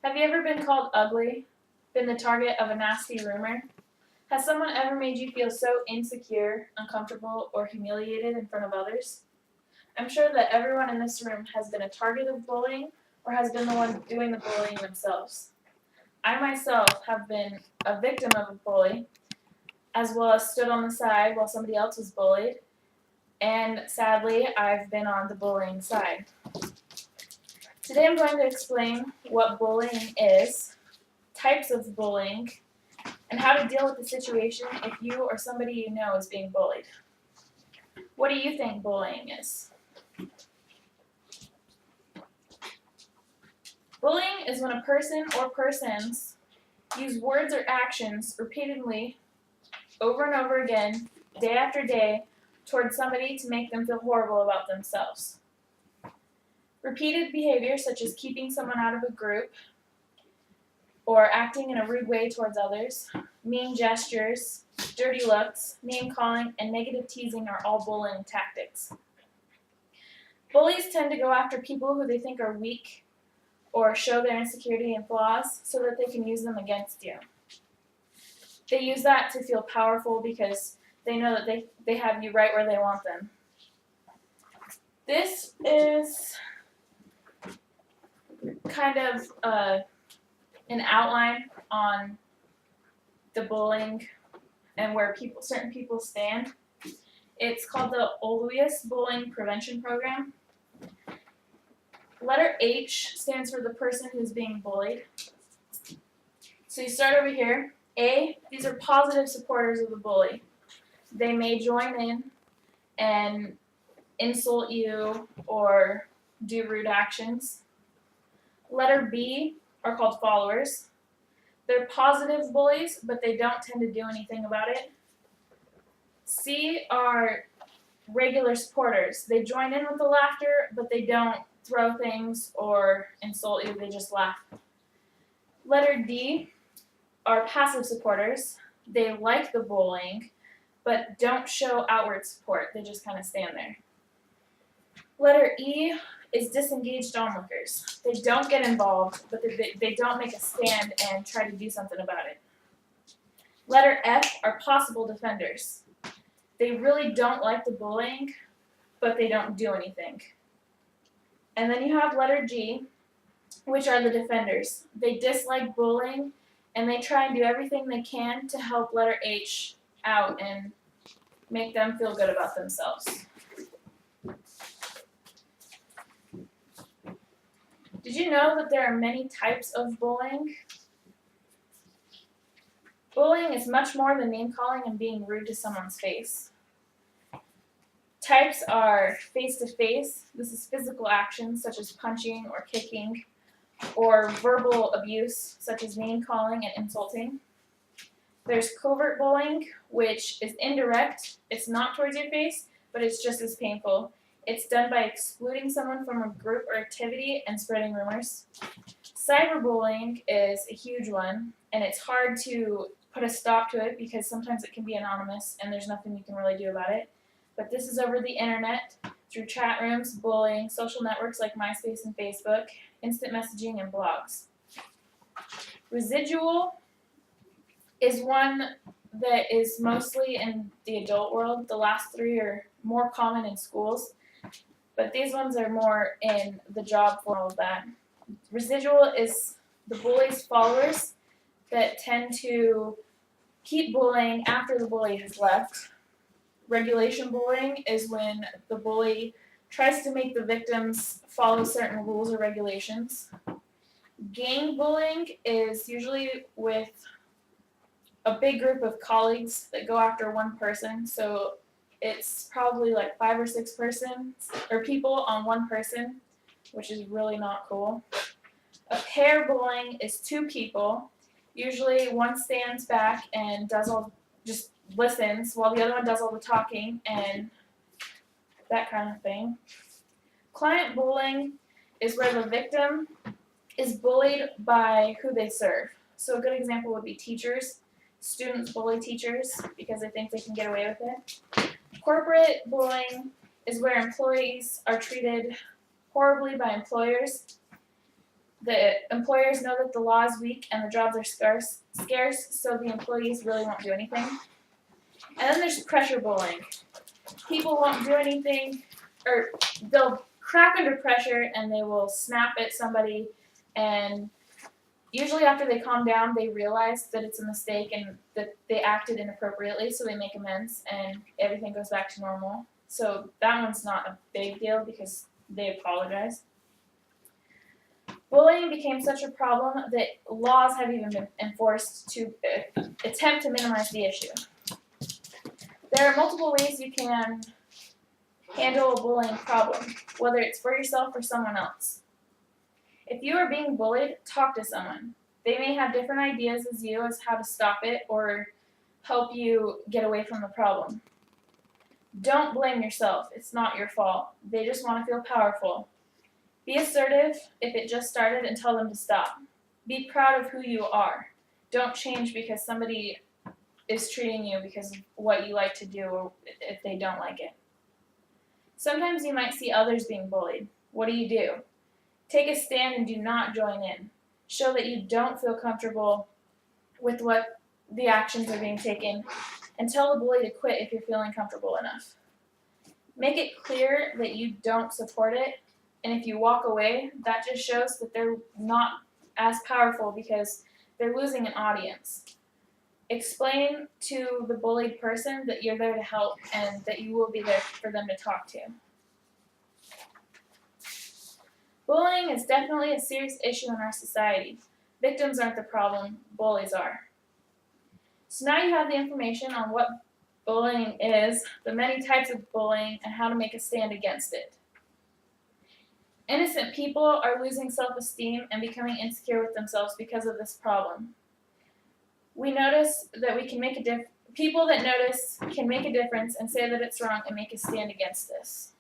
Have you ever been called ugly? Been the target of a nasty rumor? Has someone ever made you feel so insecure, uncomfortable, or humiliated in front of others? I'm sure that everyone in this room has been a target of bullying or has been the one doing the bullying themselves. I myself have been a victim of a bully, as well as stood on the side while somebody else was bullied, and sadly, I've been on the bullying side. Today I'm going to explain what bullying is, types of bullying, and how to deal with the situation if you or somebody you know is being bullied. What do you think bullying is? Bullying is when a person or persons use words or actions repeatedly, over and over again, day after day, towards somebody to make them feel horrible about themselves. Repeated behavior such as keeping someone out of a group or acting in a rude way towards others, mean gestures, dirty looks, name-calling, and negative teasing are all bullying tactics. Bullies tend to go after people who they think are weak or show their insecurity and flaws so that they can use them against you. They use that to feel powerful because they know that they have you right where they want them. This is kind of an outline on the bullying and where certain people stand. It's called the Olowius Bullying Prevention Program. Letter H stands for the person who's being bullied. So you start over here. A, these are positive supporters of the bully. They may join in and insult you or do rude actions. Letter B are called followers. They're positive bullies, but they don't tend to do anything about it. C are regular supporters. They join in with the laughter, but they don't throw things or insult you, they just laugh. Letter D are passive supporters. They like the bullying, but don't show outward support. They just kind of stand there. Letter E is disengaged onlookers. They don't get involved, but they don't make a stand and try to do something about it. Letter F are possible defenders. They really don't like the bullying, but they don't do anything. And then you have letter G, which are the defenders. They dislike bullying, and they try and do everything they can to help letter H out and make them feel good about themselves. Did you know that there are many types of bullying? Bullying is much more than name-calling and being rude to someone's face. Types are face-to-face. This is physical actions such as punching or kicking, or verbal abuse such as name-calling and insulting. There's covert bullying, which is indirect. It's not towards your face, but it's just as painful. It's done by excluding someone from a group or activity and spreading rumors. Cyberbullying is a huge one, and it's hard to put a stop to it because sometimes it can be anonymous and there's nothing you can really do about it. But this is over the internet, through chat rooms, bullying, social networks like MySpace and Facebook, instant messaging, and blogs. Residual is one that is mostly in the adult world. The last three are more common in schools, but these ones are more in the job world of that. Residual is the bully's followers that tend to keep bullying after the bully has left. Regulation bullying is when the bully tries to make the victims follow certain rules or regulations. Gang bullying is usually with a big group of colleagues that go after one person, so it's probably like 5 or 6 persons or people on one person, which is really not cool. A pair bullying is 2 people. Usually one stands back and just listens while the other one does all the talking and that kind of thing. Client bullying is where the victim is bullied by who they serve. So a good example would be teachers. Students bully teachers because they think they can get away with it. Corporate bullying is where employees are treated horribly by employers. The employers know that the law is weak and the jobs are scarce, so the employees really won't do anything. And then there's pressure bullying. People won't do anything, or they'll crack under pressure and they will snap at somebody, and usually after they calm down, they realize that it's a mistake and that they acted inappropriately, so they make amends and everything goes back to normal. So that one's not a big deal because they apologize. Bullying became such a problem that laws have even been enforced to attempt to minimize the issue. There are multiple ways you can handle a bullying problem, whether it's for yourself or someone else. If you are being bullied, talk to someone. They may have different ideas as you as how to stop it or help you get away from the problem. Don't blame yourself. It's not your fault. They just want to feel powerful. Be assertive if it just started and tell them to stop. Be proud of who you are. Don't change because somebody is treating you because of what you like to do or if they don't like it. Sometimes you might see others being bullied. What do? Take a stand and do not join in. Show that you don't feel comfortable with what the actions are being taken, and tell the bully to quit if you're feeling comfortable enough. Make it clear that you don't support it, and if you walk away, that just shows that they're not as powerful because they're losing an audience. Explain to the bullied person that you're there to help and that you will be there for them to talk to. Bullying is definitely a serious issue in our society. Victims aren't the problem, bullies are. So now you have the information on what bullying is, the many types of bullying, and how to make a stand against it. Innocent people are losing self-esteem and becoming insecure with themselves because of this problem. We notice that we can make a difference. People that notice can make a difference and say that it's wrong and make a stand against this.